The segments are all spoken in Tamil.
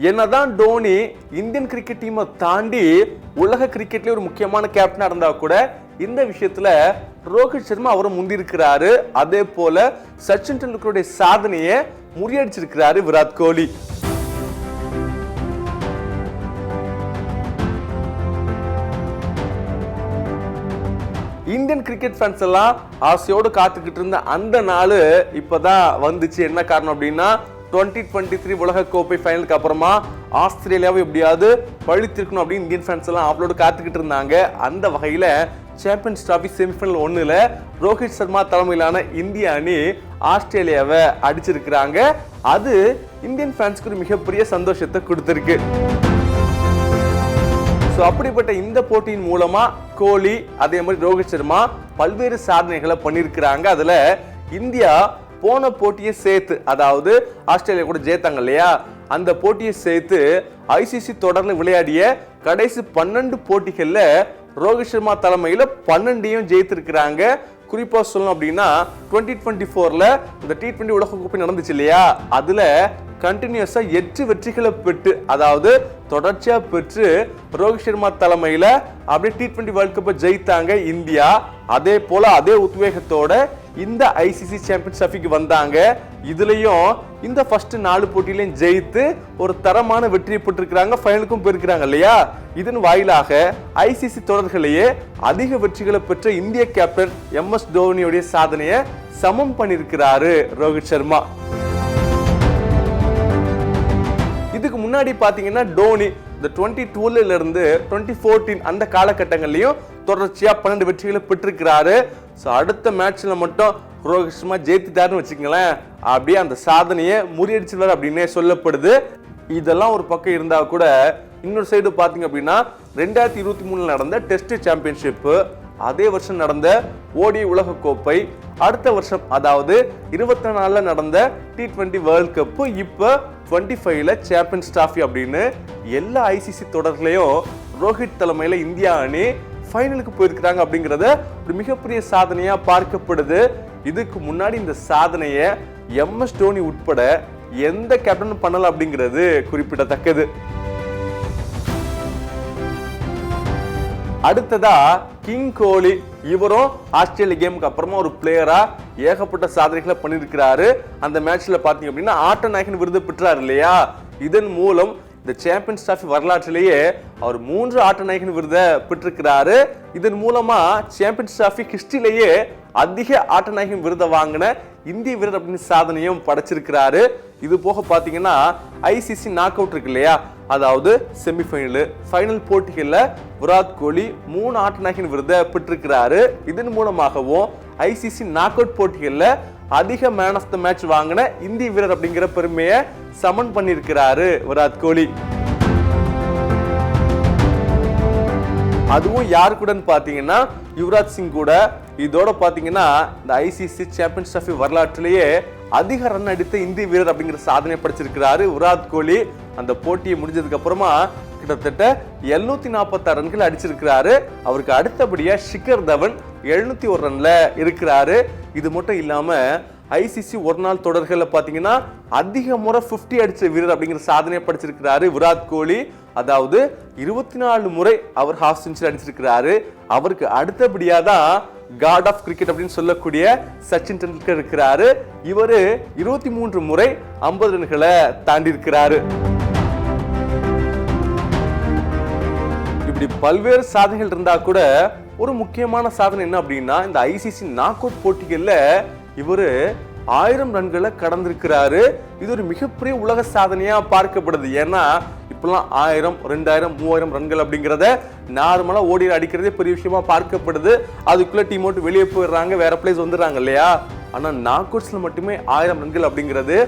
என்னதான் டோனி இந்தியன் கிரிக்கெட் டீமை தாண்டி உலக கிரிக்கெட்ல ஒரு முக்கியமான கேப்டனா இருந்தா கூட இந்த விஷயத்துல ரோஹித் சர்மா அவரை முந்திருக்கிறாரு. அதே போல சச்சின் டெண்டுல்கருடைய சாதனையை முறியடிச்சிருக்கிறாரு Virat Kohli. Indian cricket fans எல்லாம் ஆசையோடு காத்துக்கிட்டு இருந்த அந்த நாள் இப்பதான் வந்துச்சு. என்ன காரணம் அப்படின்னா 2023 உலக கோப்பை ஃபைனலுக்கு அப்புறமா ஆஸ்திரேலியாவை எப்படியாவது பழித்திருக்கணும் அப்படின்னு இந்தியன் ஃபேன்ஸ் எல்லாம் அவளோட காத்துக்கிட்டு இருந்தாங்க. அந்த வகையில சாம்பியன்ஸ் டிராபி செமிஃபைனல் 1ல ரோஹித் சர்மா தலைமையிலான இந்திய அணி ஆஸ்திரேலியாவை அடிச்சிருக்கிறாங்க. அது இந்தியன் ஃபேன்ஸ்க்கு ஒரு மிகப்பெரிய சந்தோஷத்தை கொடுத்திருக்கு. அப்படிப்பட்ட இந்த போட்டியின் மூலமா கோலி அதே மாதிரி ரோஹித் சர்மா பல்வேறு சாதனைகளை பண்ணிருக்கிறாங்க. அதுல இந்தியா போன போட்டியை சேர்த்து, அதாவது ஆஸ்திரேலியா கூட ஜெயித்தாங்க இல்லையா, அந்த போட்டியை சேர்த்து ஐசிசி தொடர்ல விளையாடிய கடைசி 12 போட்டிகள்ல ரோஹித் சர்மா தலைமையில 12ஐயும் ஜெயித்திருக்கிறாங்க. குறிப்பா சொல்லணும் அப்படின்னா 2024ல இந்த T20 உலக கோப்பை நடந்துச்சு இல்லையா, அதுல கண்டினியூஸா 8 வெற்றிகளை பெற்று, அதாவது தொடர்ச்சியா பெற்று ரோஹித் சர்மா தலைமையில அப்படியே T20 வேர்ல்ட் கப்பை ஜெயித்தாங்க இந்தியா. அதே போல அதே உத்வேகத்தோட இந்த ஐசிசி சாம்பியன்ஸ் டிராபிக்கு வந்தாங்க. இதுலயும் இந்த ஃபர்ஸ்ட் 4 போட்டியிலையும் ஜெயித்து ஒரு தரமான வெற்றியை பெற்றிருக்கிறாங்க. ஃபைனலுக்கும் போயிருக்கிறாங்க இல்லையா. இதன் வாயிலாக ஐசிசி தொடர்களையே அதிக வெற்றிகளை பெற்ற இந்திய கேப்டன் MS தோனியுடைய சாதனையை சமம் பண்ணிருக்கிறாரு ரோஹித் சர்மா. இதுக்கு முன்னாடி பாத்தீங்கன்னா டோனி இந்த 2012ல இருந்து 2014 அந்த காலகட்டங்கள்லயும் தொடர்ச்சியா 12 வெற்றிகளை பெற்றிருக்கிறாரு. அடுத்த மேட்ச்ல மட்டும் ரோஹித் சர்மா ஜெயித்துட்டாருன்னு வச்சுக்கங்களேன், அப்படியே அந்த சாதனையை முறியடிச்சிருவாரு அப்படின்னே சொல்லப்படுது. இதெல்லாம் ஒரு பக்கம் இருந்தா கூட இன்னொரு சைடு பாத்தீங்க அப்படின்னா 2023 நடந்த டெஸ்ட் சாம்பியன்ஷிப், அதே வருஷம் நடந்த ஓடி உலக கோப்பை, அடுத்த வருஷம் அதாவது 24ல நடந்த T20 வேர்ல்ட் கப், இப்ப 25ல சாம்பியன்ஸ் டிராபி அப்படின்னு எல்லா ஐசிசி தொடர்களையும் ரோஹித் தலைமையில இந்தியா அணி ஃபைனலுக்கு போயிருக்கிறாங்க. அப்படிங்கறத ஒரு மிகப்பெரிய சாதனையா பார்க்கப்படுது. இதுக்கு முன்னாடி இந்த சாதனையை MS தோனி உட்பட எந்த கேப்டனும் பண்ணல அப்படிங்கிறது குறிப்பிடத்தக்கது. அடுத்ததா கிங் கோலி, இவரும் ஆஸ்திரேலியா கேமுக்கு அப்புறமா ஒரு பிளேயரா ஏகப்பட்ட சாதனைகளை பண்ணிருக்கிறாரு. அந்த மேட்ச்ல பாத்தீங்க அப்படின்னா ஆட்ட நாயகன் விருது பெற்றார் இல்லையா. இதன் மூலம் இந்த சாம்பியன்ஸ் டிராபி வரலாற்றிலேயே அவர் 3 ஆட்ட நாயகன் விருதை பெற்றிருக்கிறாரு. இதன் மூலமா சாம்பியன்ஸ் டிராபி ஹிஸ்டரியிலேயே அதிக ஆட்ட நாயகன் விருதை வாங்கின இந்திய வீரர் அப்படின்னு சாதனையும் படைச்சிருக்கிறாரு. இது போக பாத்தீங்கன்னா ஐசிசி நாக் அவுட் இருக்கு இல்லையா, அதாவது செமிஃபைனல் ஃபைனல் போட்டிகள்ல விராட் கோலி 3 ஆட்ட நாயகன் விருதை பெற்றிருக்கிறாரு. இதன் மூலமாகவும் ஐசிசி நாக் அவுட் போட்டிகள்ல அதிக மேன் ஆஃப் த மேட்ச் வாங்கின இந்திய வீரர் அப்படிங்கிற பெருமையை சமன் பண்ணிருக்கிறாரு விராட் கோலி. அதுவும் யாரு கூட பாத்தீங்கன்னா யுவராஜ் சிங் கூட. இதோட பாத்தீங்கன்னா இந்த ஐசிசி சாம்பியன்ஸ் டிராபி வரலாற்றிலேயே அதிக ரன் அடித்த இந்திய வீரர் அப்படிங்கிற சாதனை படைச்சிருக்கிறாரு விராட் கோலி. அந்த போட்டியை முடிஞ்சதுக்கு அப்புறமா கிட்டத்தட்ட 746 ரன்கள் அடிச்சிருக்கிறாரு. அவருக்கு அடுத்தபடியா ஷிகர் தவன் 701 ரன்ல இருக்கிறாரு. இது மட்டும் இல்லாம ஐசிசி ஒரு நாள் தொடர்கள்ல பாத்தீங்கன்னா அதிக முறை 50 அடிச்ச வீரர் அப்படிங்கிற சாதனையை படைச்சிருக்கிறாரு விராட் கோலி. அதாவது 24 முறை அவர் ஹாஃப் செஞ்சுரி அடிச்சிருக்கிறாரு. அவருக்கு அடுத்தபடியா தான் காட் ஆஃப் கிரிக்கெட் அப்படின்னு சொல்லக்கூடிய சச்சின் டெண்டுல்கர் இருக்கிறாரு. இவரு 23 முறை 50 ரன்களை தாண்டி இருக்கிறாரு. இப்படி பல்வேறு சாதனைகள் இருந்தா கூட ஒரு முக்கியமான சாதனை என்ன அப்படின்னா இந்த ஐசிசி நாக் அவுட் போட்டிகள்ல இவரு 1000 ரன்களை கடந்திருக்கிறாரு. இது ஒரு மிகப்பெரிய உலக சாதனையா பார்க்கப்படுது. ஏன்னா இப்பெல்லாம் 1000, 2000, 3000 ரன்கள் அப்படிங்கிறத நார்மலா ஓடி அடிக்கிறதே பெரிய விஷயமா பார்க்கப்படுது. அதுக்குள்ள டீம் அவுட் வெளியே போயிடுறாங்க, வேற பிளேஸ் வந்துடுறாங்க இல்லையா. ஆனா நாக் அவுட்ஸ்ல மட்டுமே 1000 ரன்கள் அப்படிங்கிறது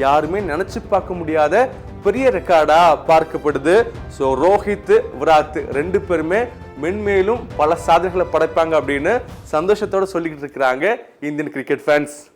யாருமே நினைச்சு பார்க்க முடியாத பெரிய ரெக்கார்டா பார்க்கப்படுது. சோ ரோஹித், விராட் 2 பேருமே மென்மேலும் பல சாதனைகளை படைப்பாங்க அப்படின்னு சந்தோஷத்தோட சொல்லிக்கிட்டு இருக்கிறாங்க இந்தியன் கிரிக்கெட் ஃபேன்ஸ்.